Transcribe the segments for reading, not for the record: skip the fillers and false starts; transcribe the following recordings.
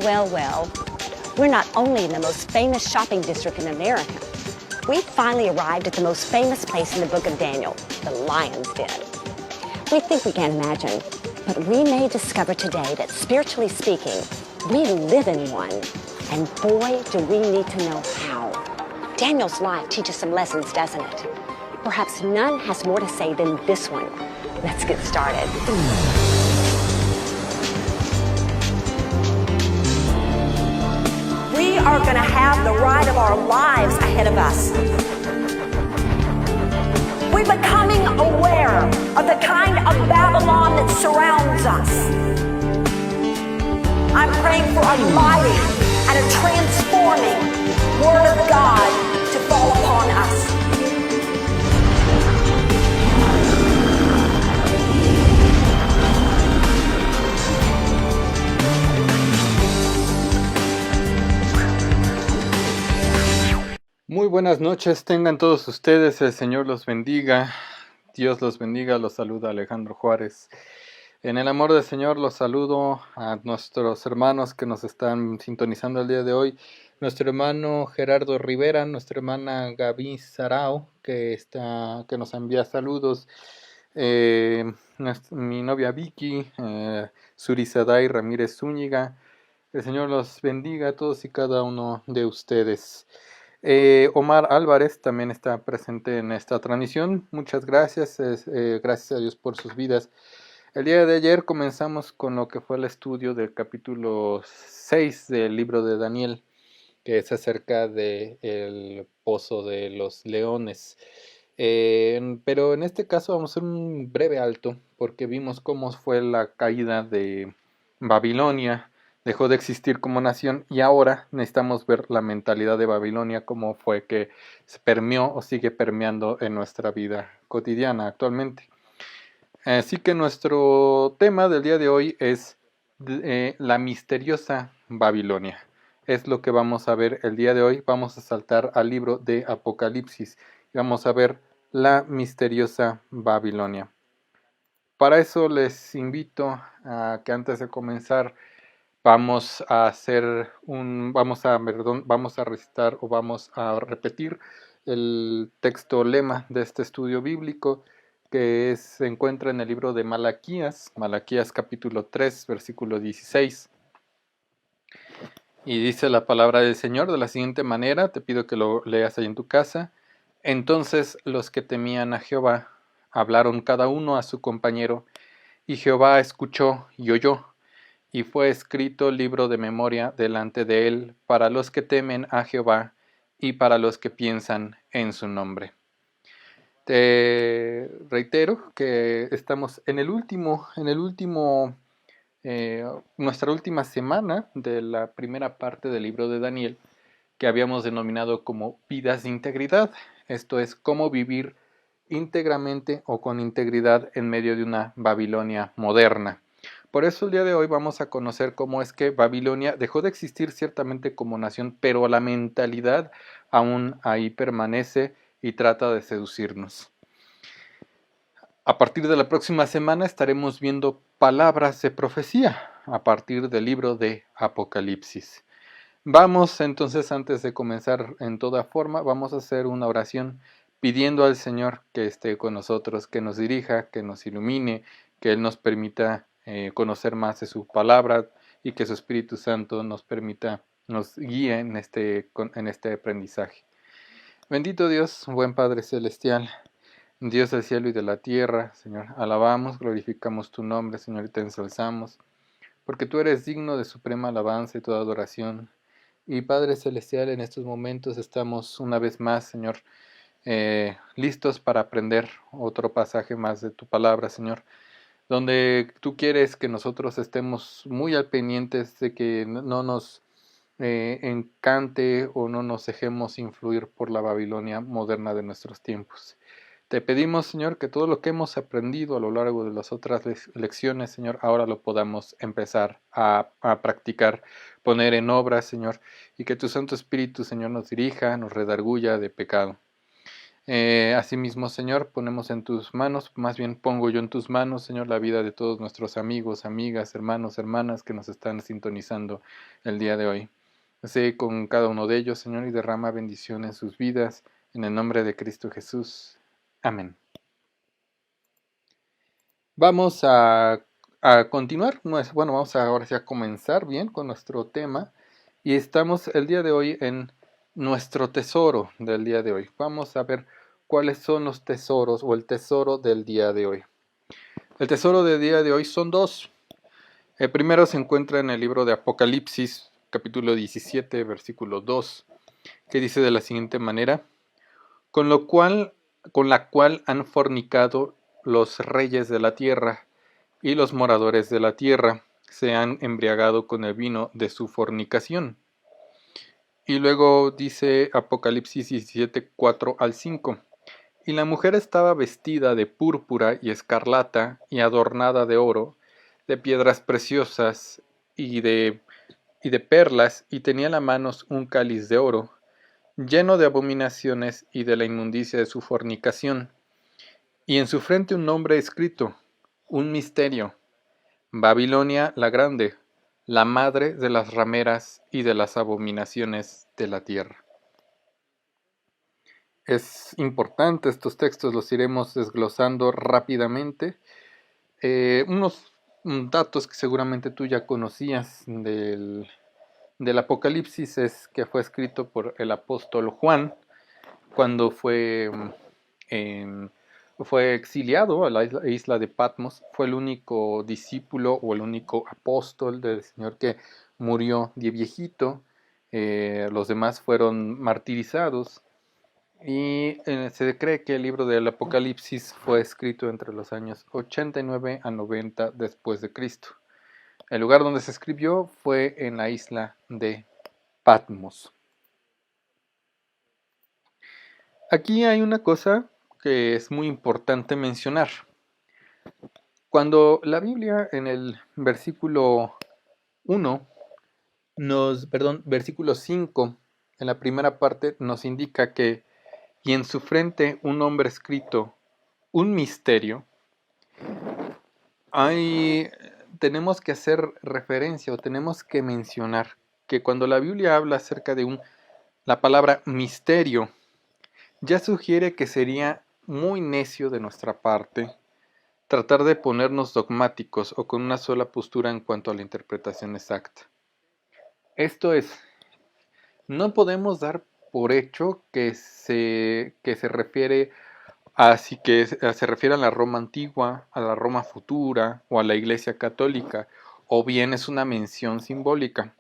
Well, we're not only in the most famous shopping district in America. We finally arrived at the most famous place in the book of Daniel, the Lion's Den. We think we can't imagine, but we may discover today that spiritually speaking, we live in one. And boy, do we need to know how. Daniel's life teaches some lessons, doesn't it? Perhaps none has more to say than this one. Let's get started. We are going to have the ride of our lives ahead of us. We're becoming aware of the kind of Babylon that surrounds us. I'm praying for a mighty and a transforming Word of God to fall upon us. Muy buenas noches, tengan todos ustedes, el Señor los bendiga, Dios los bendiga, los saluda Alejandro Juárez. En el amor del Señor los saludo a nuestros hermanos que nos están sintonizando el día de hoy, nuestro hermano Gerardo Rivera, nuestra hermana Gaby Sarao, que nos envía saludos, mi novia Vicky, Surisaday Ramírez Zúñiga. El Señor los bendiga a todos y cada uno de ustedes. Omar Álvarez también está presente en esta transmisión. Muchas gracias, gracias a Dios por sus vidas. El día de ayer comenzamos con lo que fue el estudio del capítulo 6 del libro de Daniel, que es acerca del pozo de los leones. Pero en este caso vamos a hacer un breve alto, porque vimos cómo fue la caída de Babilonia. Dejó de existir como nación y ahora necesitamos ver la mentalidad de Babilonia, cómo fue que se permeó o sigue permeando en nuestra vida cotidiana actualmente. Así que nuestro tema del día de hoy es la misteriosa Babilonia. Es lo que vamos a ver el día de hoy. Vamos a saltar al libro de Apocalipsis y vamos a ver la misteriosa Babilonia. Para eso les invito a que antes de comenzar vamos a recitar o vamos a repetir el texto lema de este estudio bíblico que se encuentra en el libro de Malaquías capítulo 3, versículo 16. Y dice la palabra del Señor de la siguiente manera, te pido que lo leas ahí en tu casa. Entonces los que temían a Jehová hablaron cada uno a su compañero, y Jehová escuchó y oyó. Y fue escrito libro de memoria delante de él para los que temen a Jehová y para los que piensan en su nombre. Te reitero que estamos en nuestra última semana de la primera parte del libro de Daniel, que habíamos denominado como vidas de integridad. Esto es cómo vivir íntegramente o con integridad en medio de una Babilonia moderna. Por eso el día de hoy vamos a conocer cómo es que Babilonia dejó de existir ciertamente como nación, pero la mentalidad aún ahí permanece y trata de seducirnos. A partir de la próxima semana estaremos viendo palabras de profecía a partir del libro de Apocalipsis. Vamos entonces, antes de comenzar en toda forma, vamos a hacer una oración pidiendo al Señor que esté con nosotros, que nos dirija, que nos ilumine, que Él nos permita conocer más de su palabra y que su Espíritu Santo nos guíe en este aprendizaje. Bendito Dios, buen Padre Celestial, Dios del cielo y de la tierra, Señor, alabamos, glorificamos tu nombre, Señor, y te ensalzamos, porque tú eres digno de suprema alabanza y toda adoración. Y Padre Celestial, en estos momentos estamos una vez más, Señor, listos para aprender otro pasaje más de tu palabra, Señor, donde tú quieres que nosotros estemos muy al pendientes de que no nos encante o no nos dejemos influir por la Babilonia moderna de nuestros tiempos. Te pedimos, Señor, que todo lo que hemos aprendido a lo largo de las otras lecciones, Señor, ahora lo podamos empezar a practicar, poner en obra, Señor, y que tu Santo Espíritu, Señor, nos dirija, nos redarguya de pecado. Asimismo, Señor, ponemos en tus manos, más bien pongo yo en tus manos, Señor, la vida de todos nuestros amigos, amigas, hermanos, hermanas que nos están sintonizando el día de hoy. Sé con cada uno de ellos, Señor, y derrama bendición en sus vidas, en el nombre de Cristo Jesús. Amén. Vamos a continuar, bueno, vamos ahora sí a comenzar bien con nuestro tema, y estamos el día de hoy en nuestro tesoro del día de hoy. Vamos a ver cuáles son los tesoros o el tesoro del día de hoy. El tesoro del día de hoy son dos. El primero se encuentra en el libro de Apocalipsis, capítulo 17, versículo 2, que dice de la siguiente manera: con la cual han fornicado los reyes de la tierra, y los moradores de la tierra se han embriagado con el vino de su fornicación. Y luego dice Apocalipsis 17, 4 al 5. Y la mujer estaba vestida de púrpura y escarlata y adornada de oro, de piedras preciosas y de perlas, y tenía en las manos un cáliz de oro, lleno de abominaciones y de la inmundicia de su fornicación, y en su frente un nombre escrito, un misterio: Babilonia la Grande, la madre de las rameras y de las abominaciones de la tierra. Es importante, estos textos los iremos desglosando rápidamente. Unos datos que seguramente tú ya conocías del Apocalipsis es que fue escrito por el apóstol Juan cuando fue exiliado a la isla de Patmos. Fue el único discípulo o el único apóstol del Señor que murió de viejito. Los demás fueron martirizados. Y se cree que el libro del Apocalipsis fue escrito entre los años 89 a 90 después de Cristo. El lugar donde se escribió fue en la isla de Patmos. Aquí hay una cosa que es muy importante mencionar. Cuando la Biblia en el versículo 5, en la primera parte nos indica que y en su frente un nombre escrito, un misterio, tenemos que hacer referencia o tenemos que mencionar que cuando la Biblia habla acerca de la palabra misterio, ya sugiere que sería muy necio de nuestra parte tratar de ponernos dogmáticos o con una sola postura en cuanto a la interpretación exacta. Esto es, no podemos dar por hecho que se refiere así que se refiere a la Roma antigua, a la Roma futura o a la Iglesia católica, o bien es una mención simbólica,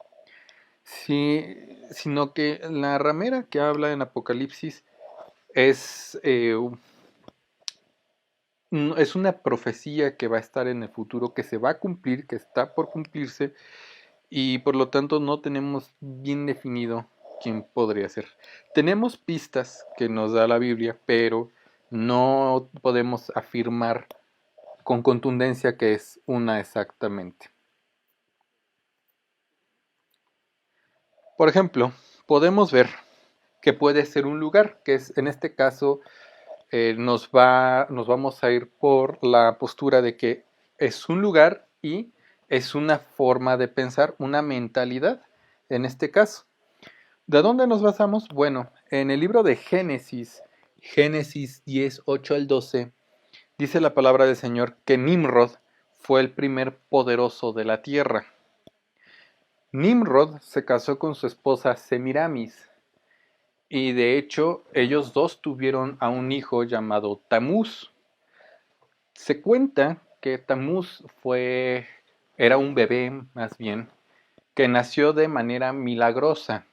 sino que la ramera que habla en Apocalipsis es una profecía que va a estar en el futuro, que se va a cumplir, que está por cumplirse, y por lo tanto no tenemos bien definido quién podría ser. Tenemos pistas que nos da la Biblia, pero no podemos afirmar con contundencia que es una exactamente. Por ejemplo, podemos ver que puede ser un lugar, que es en este caso nos vamos a ir por la postura de que es un lugar y es una forma de pensar, una mentalidad en este caso. ¿De dónde nos basamos? Bueno, en el libro de Génesis 10, 8 al 12, dice la palabra del Señor que Nimrod fue el primer poderoso de la tierra. Nimrod se casó con su esposa Semiramis y de hecho ellos dos tuvieron a un hijo llamado Tamuz. Se cuenta que Tamuz era un bebé más bien que nació de manera milagrosa.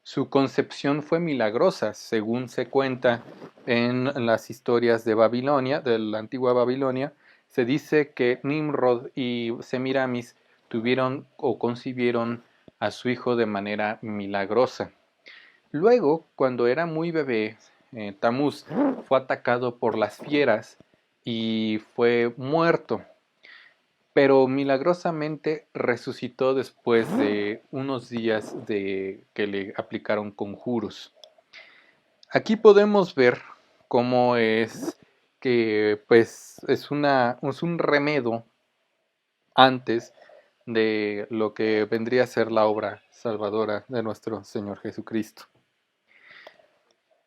Su concepción fue milagrosa, según se cuenta en las historias de Babilonia, de la antigua Babilonia. Se dice que Nimrod y Semiramis tuvieron o concibieron a su hijo de manera milagrosa. Luego, cuando era muy bebé, Tamuz fue atacado por las fieras y fue muerto, pero milagrosamente resucitó después de unos días de que le aplicaron conjuros. Aquí podemos ver cómo es que pues es un remedo antes de lo que vendría a ser la obra salvadora de nuestro Señor Jesucristo.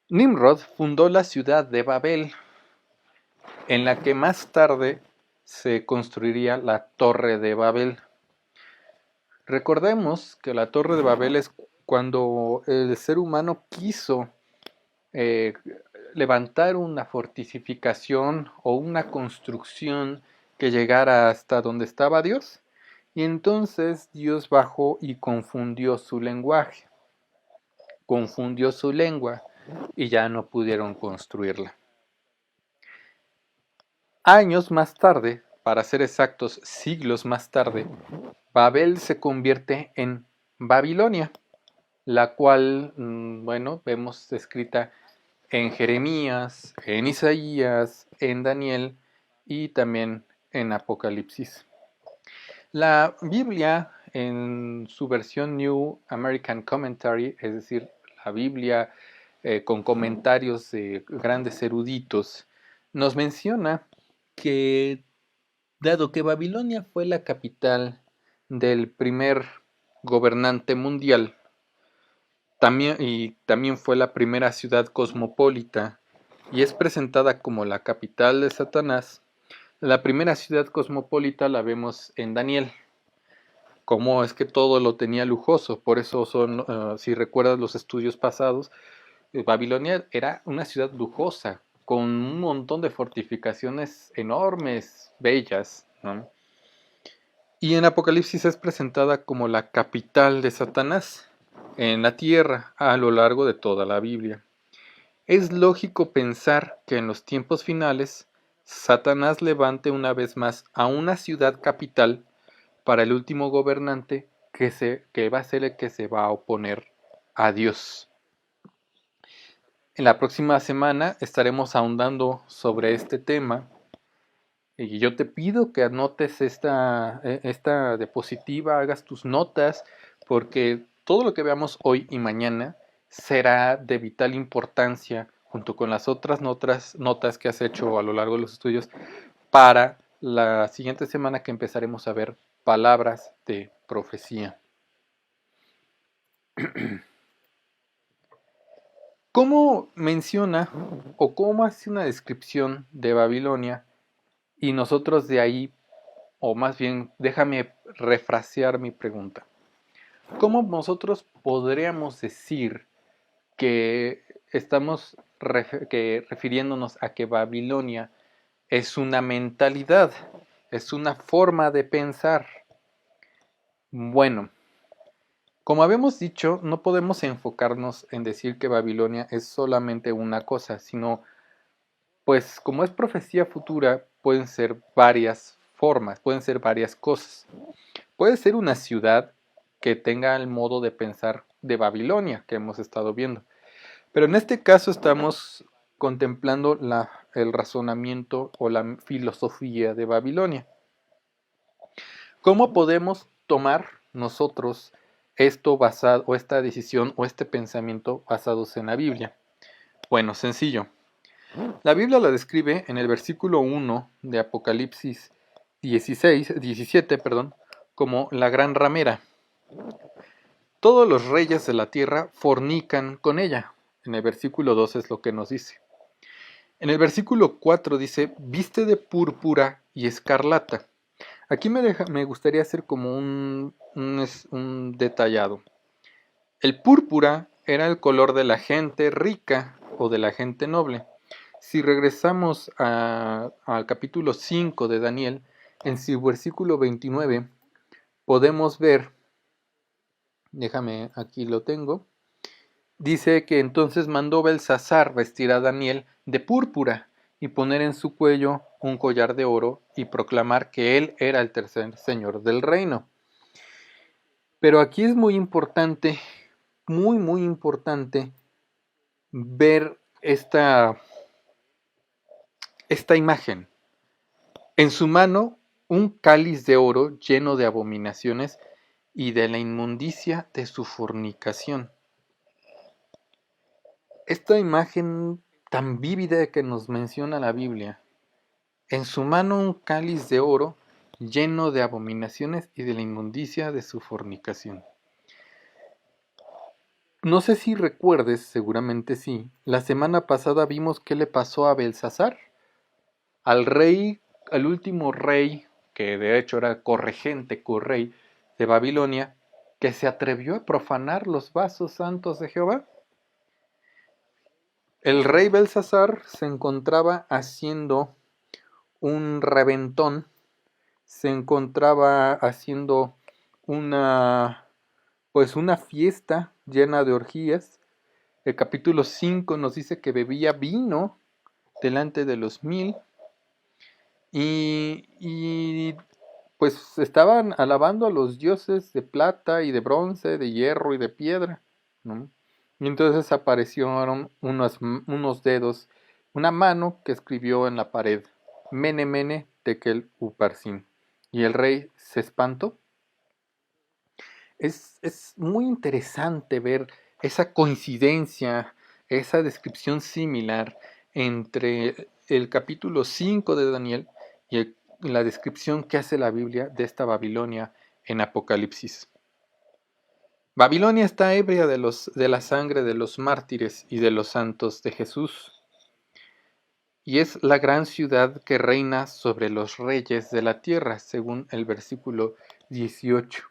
Nimrod fundó la ciudad de Babel, en la que más tarde se construiría la Torre de Babel. Recordemos que la Torre de Babel es cuando el ser humano quiso eh, levantar una fortificación o una construcción que llegara hasta donde estaba Dios, y entonces Dios bajó y confundió su lenguaje, confundió su lengua, y ya no pudieron construirla. Años más tarde, para ser exactos, siglos más tarde, Babel se convierte en Babilonia, la cual, bueno, vemos escrita en Jeremías, en Isaías, en Daniel y también en Apocalipsis. La Biblia, en su versión New American Commentary, es decir, la Biblia con comentarios de grandes eruditos, nos menciona que, dado que Babilonia fue la capital del primer gobernante mundial, también fue la primera ciudad cosmopolita y es presentada como la capital de Satanás, la primera ciudad cosmopolita la vemos en Daniel. Cómo es que todo lo tenía lujoso, por eso si recuerdas los estudios pasados, Babilonia era una ciudad lujosa, con un montón de fortificaciones enormes, bellas, ¿no? Y en Apocalipsis es presentada como la capital de Satanás en la tierra a lo largo de toda la Biblia. Es lógico pensar que en los tiempos finales, Satanás levante una vez más a una ciudad capital para el último gobernante que va a ser el que se va a oponer a Dios. En la próxima semana estaremos ahondando sobre este tema y yo te pido que anotes esta diapositiva, hagas tus notas, porque todo lo que veamos hoy y mañana será de vital importancia junto con las otras notas que has hecho a lo largo de los estudios para la siguiente semana que empezaremos a ver palabras de profecía. ¿Cómo menciona o cómo hace una descripción de Babilonia? Y nosotros de ahí, o más bien, déjame refrasear mi pregunta. ¿Cómo nosotros podríamos decir que estamos refiriéndonos a que Babilonia es una mentalidad, es una forma de pensar? Bueno, como habíamos dicho, no podemos enfocarnos en decir que Babilonia es solamente una cosa, sino, pues como es profecía futura, pueden ser varias formas, pueden ser varias cosas. Puede ser una ciudad que tenga el modo de pensar de Babilonia que hemos estado viendo. Pero en este caso estamos contemplando el razonamiento o la filosofía de Babilonia. ¿Cómo podemos tomar nosotros esto basado, o esta decisión, o este pensamiento basados en la Biblia? Bueno, sencillo. La Biblia la describe en el versículo 1 de Apocalipsis 17, como la gran ramera. Todos los reyes de la tierra fornican con ella. En el versículo 2 es lo que nos dice. En el versículo 4 dice, viste de púrpura y escarlata. Aquí me gustaría hacer como un detallado. El púrpura era el color de la gente rica o de la gente noble. Si regresamos al capítulo 5 de Daniel, en su versículo 29, podemos ver, déjame, aquí lo tengo, dice que entonces mandó Belsasar vestir a Daniel de púrpura y poner en su cuello un collar de oro y proclamar que él era el tercer señor del reino. Pero aquí es muy importante, muy importante ver esta imagen. En su mano un cáliz de oro lleno de abominaciones y de la inmundicia de su fornicación. esta imagen tan vívida que nos menciona la Biblia. En su mano un cáliz de oro lleno de abominaciones y de la inmundicia de su fornicación. No sé si recuerdes, seguramente sí, la semana pasada vimos qué le pasó a Belsasar, al rey, al último rey, que de hecho era corregente, correy de Babilonia, que se atrevió a profanar los vasos santos de Jehová. El rey Belsasar se encontraba haciendo un reventón, se encontraba haciendo una, pues una fiesta llena de orgías. El capítulo 5 nos dice que bebía vino delante de los 1000 y pues estaban alabando a los dioses de plata y de bronce, de hierro y de piedra, ¿no? Y entonces aparecieron unos dedos, una mano que escribió en la pared, Mene Mene Tekel Uparsin. Y el rey se espantó. Es muy interesante ver esa coincidencia, esa descripción similar entre el capítulo 5 de Daniel y la descripción que hace la Biblia de esta Babilonia en Apocalipsis. Babilonia está ebria de la sangre de los mártires y de los santos de Jesús, y es la gran ciudad que reina sobre los reyes de la tierra, según el versículo 18.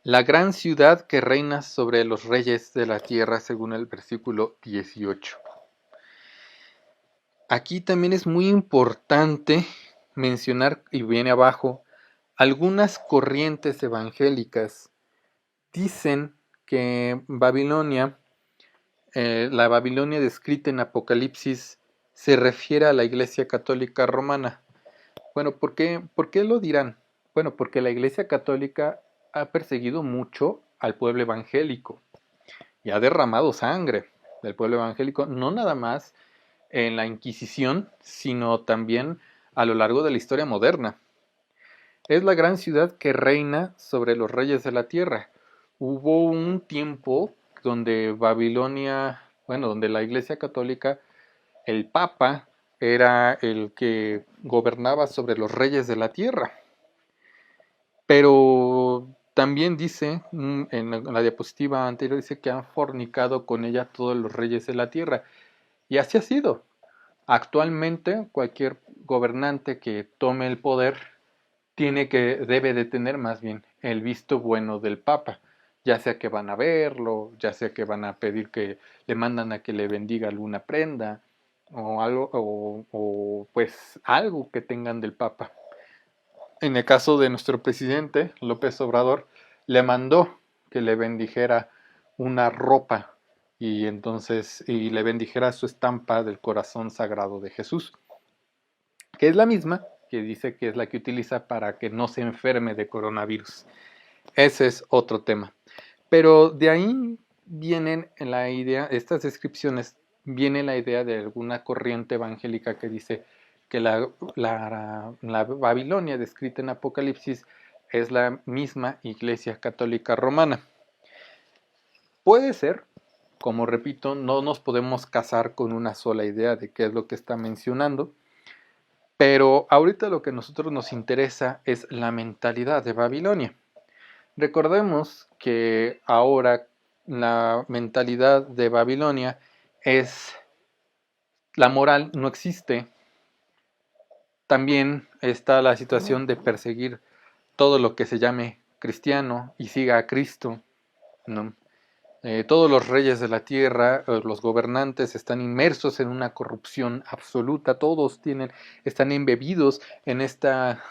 La gran ciudad que reina sobre los reyes de la tierra, según el versículo 18. Aquí también es muy importante mencionar, y viene abajo, algunas corrientes evangélicas dicen que Babilonia, la Babilonia descrita en Apocalipsis, se refiere a la Iglesia Católica Romana. Bueno, por qué lo dirán? Bueno, porque la Iglesia Católica ha perseguido mucho al pueblo evangélico y ha derramado sangre del pueblo evangélico, no nada más en la Inquisición, sino también a lo largo de la historia moderna. Es la gran ciudad que reina sobre los reyes de la tierra. Hubo un tiempo donde Babilonia, bueno, donde la Iglesia Católica, el Papa, era el que gobernaba sobre los reyes de la tierra. Pero también dice, en la diapositiva anterior, dice que han fornicado con ella todos los reyes de la tierra. Y así ha sido. Actualmente, cualquier gobernante que tome el poder debe de tener más bien el visto bueno del Papa, ya sea que van a verlo, ya sea que van a pedir que le mandan a que le bendiga alguna prenda o algo, o pues algo que tengan del Papa. En el caso de nuestro presidente, López Obrador, le mandó que le bendijera una ropa y le bendijera su estampa del corazón sagrado de Jesús, que es la misma que dice que es la que utiliza para que no se enferme de coronavirus. Ese es otro tema. Pero de ahí vienen la idea, estas descripciones, viene la idea de alguna corriente evangélica que dice que la Babilonia descrita en Apocalipsis es la misma Iglesia Católica Romana. Puede ser, como repito, no nos podemos casar con una sola idea de qué es lo que está mencionando, pero ahorita lo que a nosotros nos interesa es la mentalidad de Babilonia. Recordemos que ahora la mentalidad de Babilonia es la moral no existe. También está la situación de perseguir todo lo que se llame cristiano y siga a Cristo, ¿no? Todos los reyes de la tierra, los gobernantes están inmersos en una corrupción absoluta, todos están embebidos en esta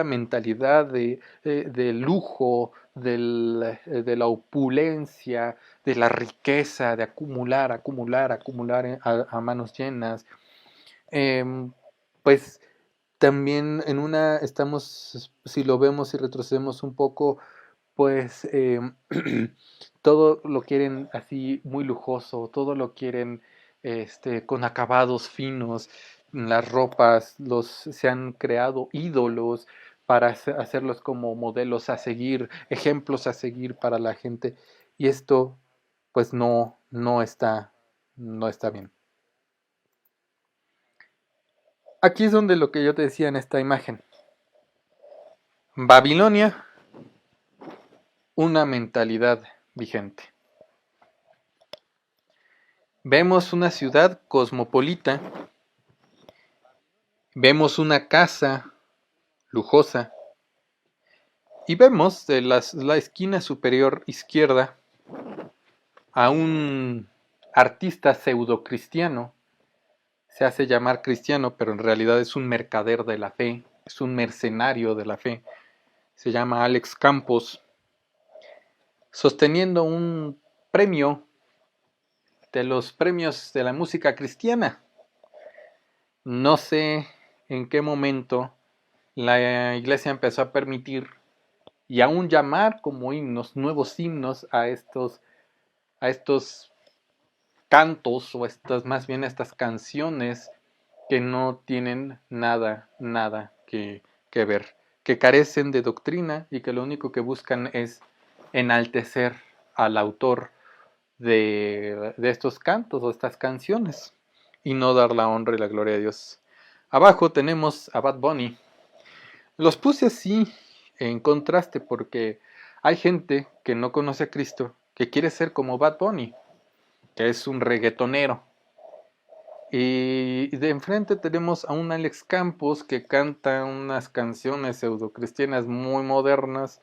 mentalidad de lujo, de la opulencia, de la riqueza, de acumular a manos llenas. Pues también estamos, si lo vemos y retrocedemos un poco, pues todo lo quieren así muy lujoso, todo lo quieren con acabados finos, las ropas, se han creado ídolos para hacerlos como modelos a seguir, ejemplos a seguir para la gente. Y esto pues no está bien. Aquí es donde lo que yo te decía en esta imagen. Babilonia, una mentalidad vigente. Vemos una ciudad cosmopolita, vemos una casa lujosa y vemos de la esquina superior izquierda a un artista pseudo-cristiano. Se hace llamar cristiano, pero en realidad es un mercader de la fe, es un mercenario de la fe. Se llama Alex Campos, sosteniendo un premio de los premios de la música cristiana. No sé en qué momento la iglesia empezó a permitir y aún llamar como himnos, nuevos himnos a estos cantos o más bien estas canciones que no tienen nada que ver, que carecen de doctrina y que lo único que buscan es enaltecer al autor de estos cantos o estas canciones y no dar la honra y la gloria a Dios. Abajo tenemos a Bad Bunny. Los puse así en contraste porque hay gente que no conoce a Cristo que quiere ser como Bad Bunny, que es un reggaetonero. Y de enfrente tenemos a un Alex Campos que canta unas canciones pseudocristianas muy modernas.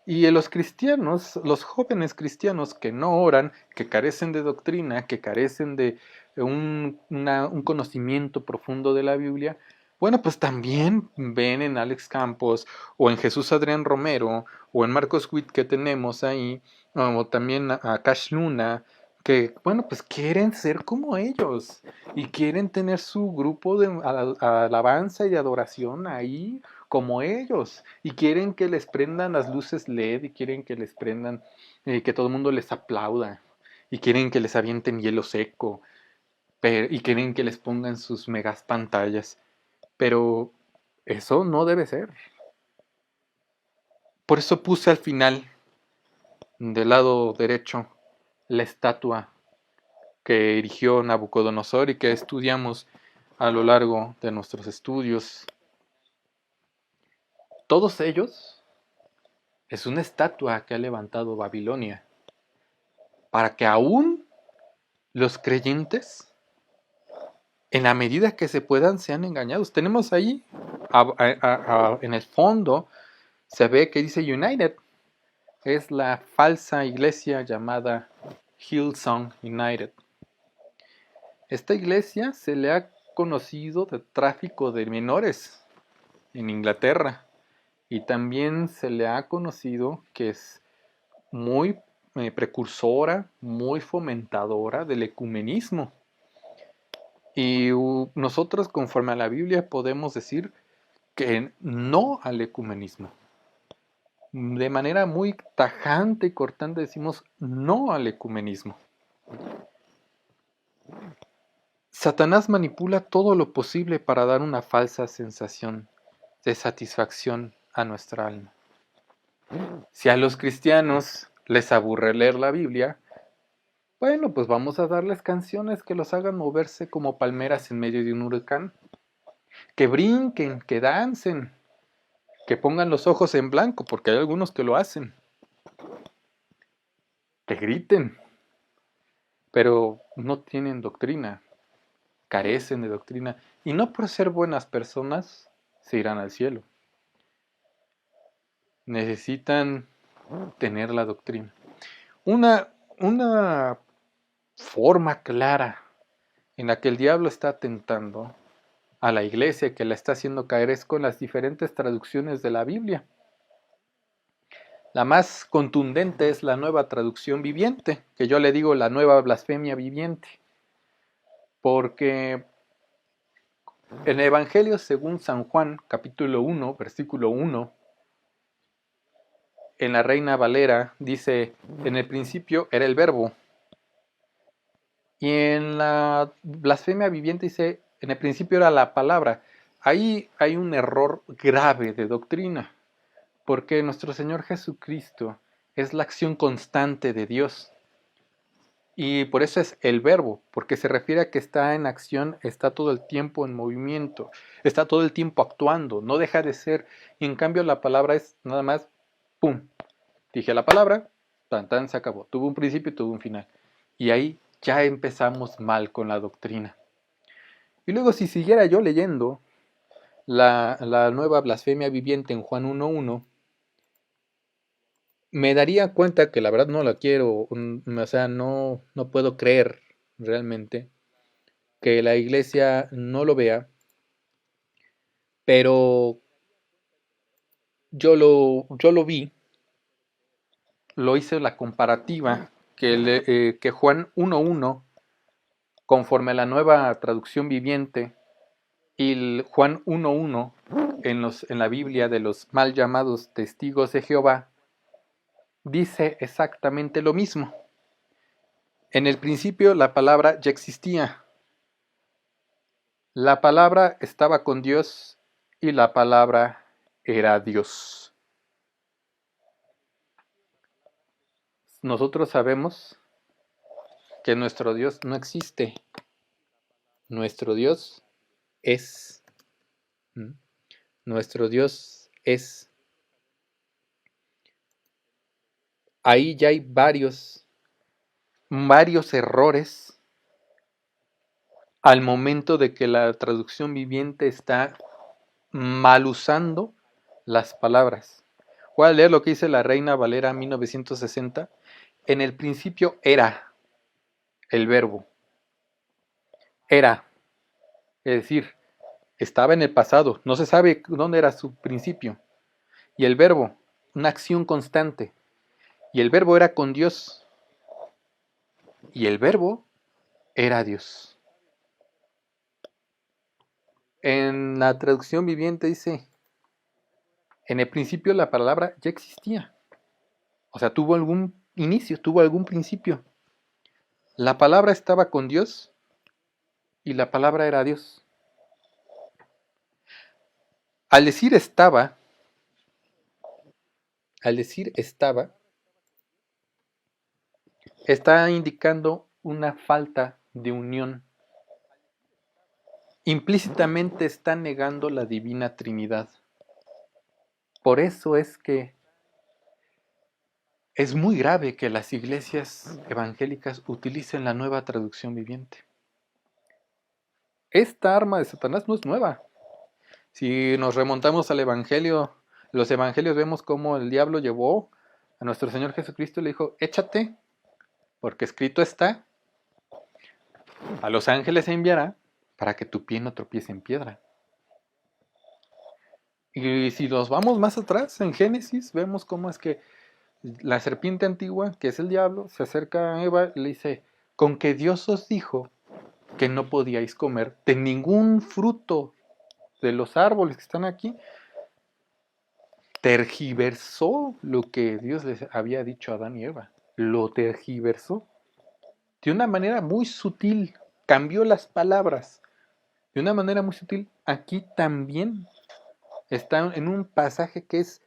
Y los cristianos, los jóvenes cristianos que no oran, que carecen de doctrina, que carecen de un conocimiento profundo de la Biblia, bueno, pues también ven en Alex Campos o en Jesús Adrián Romero o en Marcos Witt que tenemos ahí, o también a Cash Luna, que, bueno, pues quieren ser como ellos y quieren tener su grupo de alabanza y de adoración ahí como ellos y quieren que les prendan las luces LED y quieren que les prendan, que todo el mundo les aplauda y quieren que les avienten hielo seco y quieren que les pongan sus megas pantallas, pero eso no debe ser. Por eso puse al final del lado derecho la estatua que erigió Nabucodonosor y que estudiamos a lo largo de nuestros estudios. Todos ellos es una estatua que ha levantado Babilonia para que aún los creyentes, en la medida que se puedan, sean engañados. Tenemos ahí, en el fondo, se ve que dice United. Es la falsa iglesia llamada Hillsong United. Esta iglesia se le ha conocido de tráfico de menores en Inglaterra. Y también se le ha conocido que es muy precursora, muy fomentadora del ecumenismo. Y nosotros, conforme a la Biblia, podemos decir que no al ecumenismo. De manera muy tajante y cortante decimos no al ecumenismo. Satanás manipula todo lo posible para dar una falsa sensación de satisfacción a nuestra alma. Si a los cristianos les aburre leer la Biblia, bueno, pues vamos a darles canciones que los hagan moverse como palmeras en medio de un huracán. Que brinquen, que dancen, que pongan los ojos en blanco, porque hay algunos que lo hacen. Que griten, pero no tienen doctrina, carecen de doctrina, y no por ser buenas personas se irán al cielo. Necesitan tener la doctrina. Una forma clara en la que el diablo está tentando a la iglesia, que la está haciendo caer, es con las diferentes traducciones de la Biblia. La más contundente es la Nueva Traducción Viviente, que yo le digo la Nueva Blasfemia Viviente, porque en el Evangelio según San Juan, capítulo 1, versículo 1, en la Reina Valera dice, en el principio era el verbo. Y en la Blasfemia Viviente dice, en el principio era la palabra. Ahí hay un error grave de doctrina, porque nuestro Señor Jesucristo es la acción constante de Dios. Y por eso es el verbo, porque se refiere a que está en acción, está todo el tiempo en movimiento, está todo el tiempo actuando, no deja de ser. Y en cambio la palabra es nada más, ¡pum! Dije la palabra, tan tan, se acabó. Tuvo un principio y tuvo un final. Y ahí ya empezamos mal con la doctrina. Y luego si siguiera yo leyendo la nueva blasfemia viviente en Juan 1.1, me daría cuenta que la verdad no la quiero, o sea, no puedo creer realmente que la iglesia no lo vea, pero yo lo vi, lo hice la comparativa que Juan 1.1, conforme a la nueva traducción viviente, y el Juan 1.1 en la Biblia de los mal llamados testigos de Jehová, dice exactamente lo mismo. En el principio la palabra ya existía. La palabra estaba con Dios y la palabra era Dios. Nosotros sabemos que nuestro Dios no existe. Nuestro Dios es. ¿Mm? Nuestro Dios es. Ahí ya hay varios errores al momento de que la traducción viviente está mal usando las palabras. Voy a leer lo que dice la Reina Valera 1960. En el principio era el verbo. Era. Es decir, estaba en el pasado. No se sabe dónde era su principio. Y el verbo, una acción constante. Y el verbo era con Dios. Y el verbo era Dios. En la traducción viviente dice, en el principio la palabra ya existía. O sea, tuvo algún inicio, tuvo algún principio. La palabra estaba con Dios y la palabra era Dios. Al decir estaba, está indicando una falta de unión. Implícitamente está negando la divina Trinidad. Por eso es que es muy grave que las iglesias evangélicas utilicen la nueva traducción viviente. Esta arma de Satanás no es nueva. Si nos remontamos al Evangelio, los Evangelios vemos cómo el diablo llevó a nuestro Señor Jesucristo y le dijo, échate, porque escrito está, a los ángeles se enviará para que tu pie no tropiece en piedra. Y si nos vamos más atrás, en Génesis, vemos cómo es que la serpiente antigua, que es el diablo, se acerca a Eva y le dice, con que Dios os dijo que no podíais comer de ningún fruto de los árboles que están aquí, tergiversó lo que Dios les había dicho a Adán y Eva. Lo tergiversó. De una manera muy sutil. Cambió las palabras. De una manera muy sutil. Aquí también está en un pasaje que es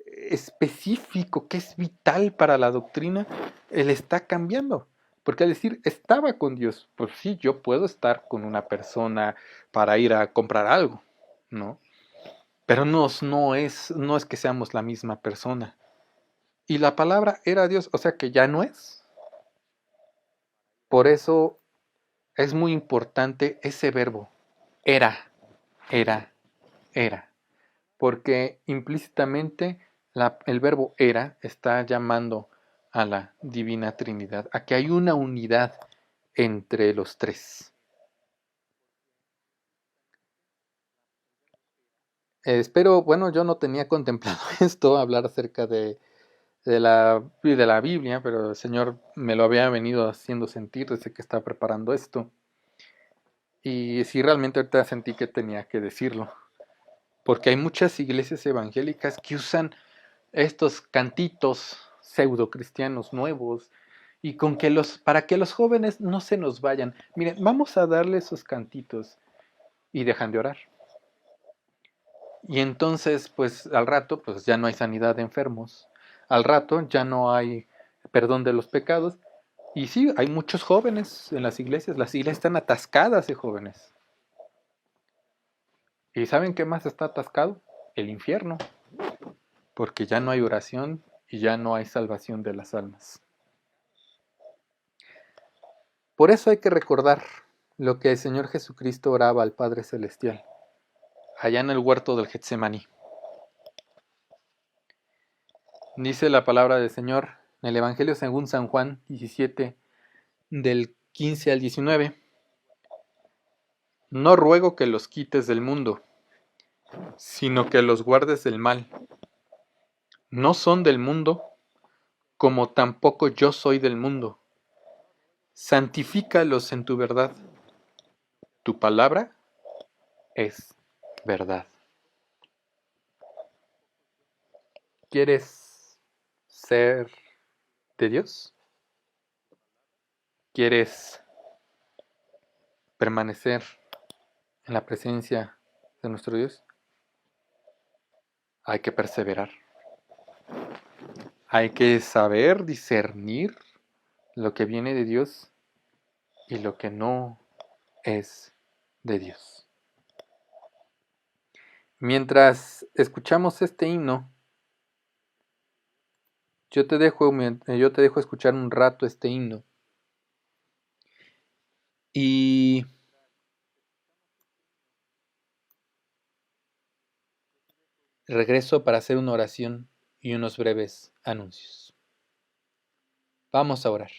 específico, que es vital para la doctrina. Él está cambiando. Porque al decir estaba con Dios, pues sí, yo puedo estar con una persona para ir a comprar algo, ¿no? Pero no es que seamos la misma persona. Y la palabra era Dios, o sea que ya no es. Por eso es muy importante ese verbo, era, era, era. Porque implícitamente el verbo era está llamando a la Divina Trinidad, a que hay una unidad entre los tres. Espero, bueno, yo no tenía contemplado esto, hablar acerca de la Biblia, pero el Señor me lo había venido haciendo sentir desde que estaba preparando esto. Y sí, realmente ahorita sentí que tenía que decirlo. Porque hay muchas iglesias evangélicas que usan estos cantitos pseudo cristianos nuevos y para que los jóvenes no se nos vayan. Miren, vamos a darle esos cantitos y dejan de orar. Y entonces, pues al rato, pues ya no hay sanidad de enfermos. Al rato ya no hay perdón de los pecados. Y sí, hay muchos jóvenes en las iglesias están atascadas de jóvenes. ¿Y saben qué más está atascado? El infierno, porque ya no hay oración y ya no hay salvación de las almas. Por eso hay que recordar lo que el Señor Jesucristo oraba al Padre Celestial, allá en el huerto del Getsemaní. Dice la palabra del Señor en el Evangelio según San Juan 17, del 15 al 19. No ruego que los quites del mundo, sino que los guardes del mal. No son del mundo, como tampoco yo soy del mundo. Santifícalos en tu verdad. Tu palabra es verdad. ¿Quieres ser de Dios? ¿Quieres permanecer en la presencia de nuestro Dios? Hay que perseverar. Hay que saber discernir lo que viene de Dios y lo que no es de Dios. Mientras escuchamos este himno, yo te dejo escuchar un rato este himno. Y regreso para hacer una oración y unos breves anuncios. Vamos a orar.